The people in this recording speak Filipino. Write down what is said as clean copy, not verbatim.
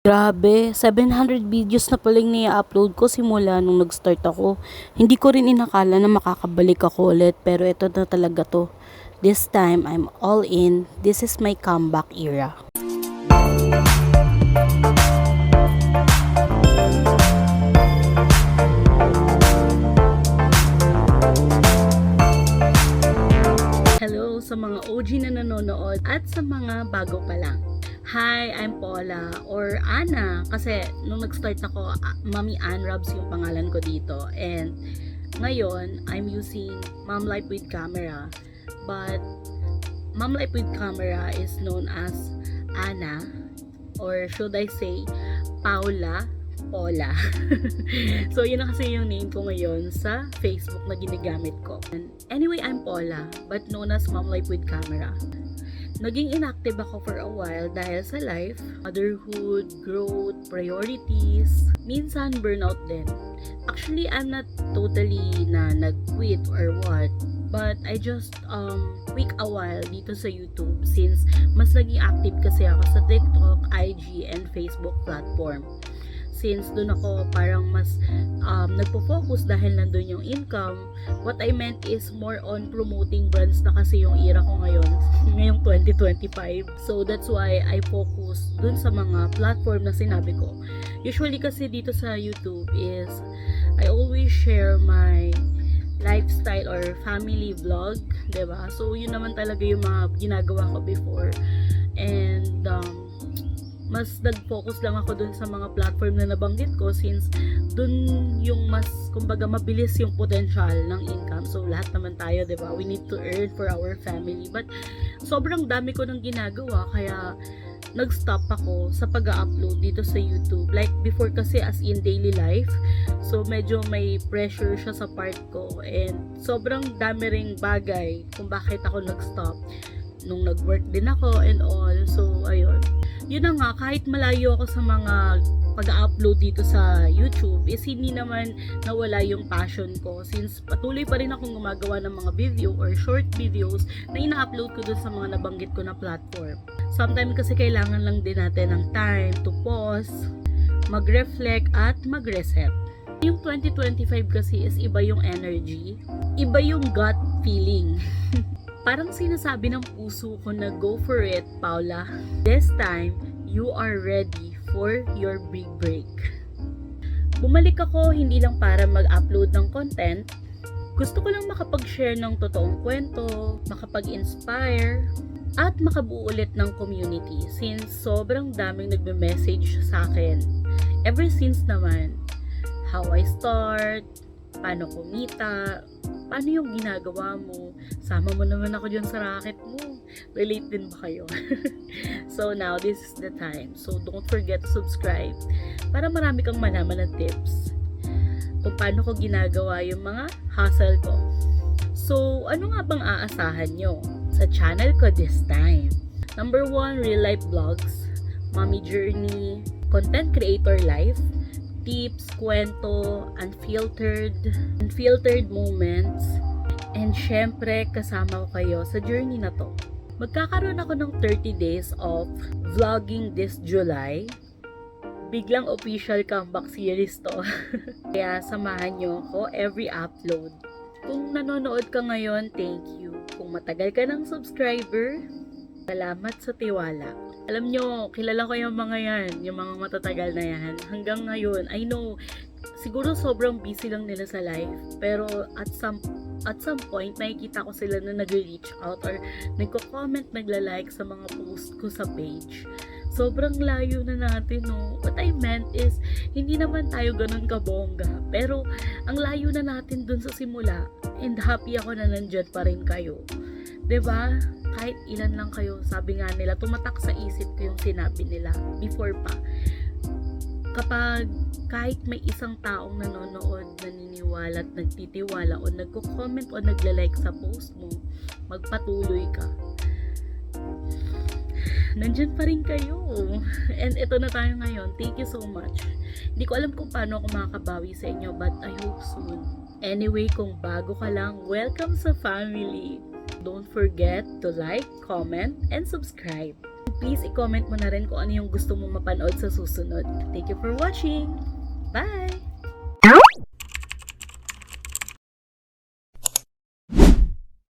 Grabe, 700 videos na pala yung upload ko simula nung nag-start ako. Hindi ko rin inakala na makakabalik ako ulit, pero ito na talaga to. This time, I'm all in. This is my comeback era. Hello sa mga OG na nanonood at sa mga bago pa lang. Hi, I'm Paula or Ana kasi nung nag-start ako, Mami Ann Robs yung pangalan ko dito, and ngayon I'm using Mom Life with Camera, but Mom Life with Camera is known as Ana, or should I say Paula. So yun na kasi yung name ko ngayon sa Facebook na ginagamit ko. And anyway, I'm Paula but known as Mom Life with Camera. Naging inactive ako for a while dahil sa life, motherhood, growth, priorities, minsan burnout din. Actually, I'm not totally na nag-quit or what, but I just quick a while dito sa YouTube since mas naging active kasi ako sa TikTok, IG, and Facebook platform. Since doon ako parang mas nagpo-focus dahil nandun yung income, what I meant is more on promoting brands na kasi yung era ko ngayon, ngayong 2025. So that's why I focus dun sa mga platform na sinabi ko. Usually kasi dito sa YouTube is I always share my lifestyle or family vlog, diba? So yun naman talaga yung mga ginagawa ko before. And mas nag-focus lang ako dun sa mga platform na nabanggit ko since dun yung mas, kumbaga, mabilis yung potential ng income. So, lahat naman tayo, diba? We need to earn for our family. But, sobrang dami ko nang ginagawa, kaya nag-stop ako sa pag-upload dito sa YouTube. Like, before kasi as in daily life, so medyo may pressure siya sa part ko. And, sobrang dami ring bagay kung bakit ako nag-stop. Nung nag-work din ako and all. So, ayun. Yun na nga, kahit malayo ako sa mga pag-upload dito sa YouTube, is hindi naman nawala yung passion ko since patuloy pa rin akong gumagawa ng mga video or short videos na ina-upload ko dun sa mga nabanggit ko na platform. Sometimes kasi kailangan lang din natin ng time to pause, mag-reflect at mag-reset. Yung 2025 kasi is iba yung energy, iba yung gut feeling. Parang sinasabi ng puso ko na go for it, Paula. This time, you are ready for your big break. Bumalik ako hindi lang para mag-upload ng content. Gusto ko lang makapag-share ng totoong kwento, makapag-inspire, at makabuo ulit ng community since sobrang daming nagme-message sa akin. Ever since naman, how I start, paano kumita, paano yung ginagawa mo, sama mo naman ako dyan sa racket mo, relate din ba kayo? So now, this is the time. So don't forget to subscribe para marami kang malaman ng tips kung paano ko ginagawa yung mga hustle ko. So, ano nga bang aasahan nyo sa channel ko this time? Number 1, real life vlogs, mommy journey, content creator life, tips, kwento, unfiltered moments, and syempre kasama ko kayo sa journey na to. Magkakaroon ako ng 30 days of vlogging this July. Biglang official comeback series to. Kaya samahan nyo ako every upload. Kung nanonood ka ngayon, thank you. Kung matagal ka ng subscriber, salamat sa tiwala. Alam nyo, kilala ko yung mga yan, yung mga matatagal na yan. Hanggang ngayon, I know, siguro sobrang busy lang nila sa life. Pero at some point, nakikita ko sila na nag-reach out or nagko-comment, nagla-like sa mga post ko sa page. Sobrang layo na natin, no? What I meant is, hindi naman tayo ganun kabongga. Pero, ang layo na natin dun sa simula. And happy ako na nandyan pa rin kayo. 'Di ba? Kahit ilan lang kayo, sabi nga nila, tumatak sa isip ko yung sinabi nila before pa. Kapag kahit may isang taong nanonood, naniniwala at nagtitiwala o nagko-comment o nagla-like sa post mo, magpatuloy ka. Nandyan pa rin kayo. And ito na tayo ngayon. Thank you so much. Hindi ko alam kung paano ako makakabawi sa inyo, but I hope soon. Anyway, kung bago ka lang, welcome sa family. Don't forget to like, comment, and subscribe. please i-comment mo na rin kung ano yung gusto mong mapanood sa susunod. Thank you for watching! Bye!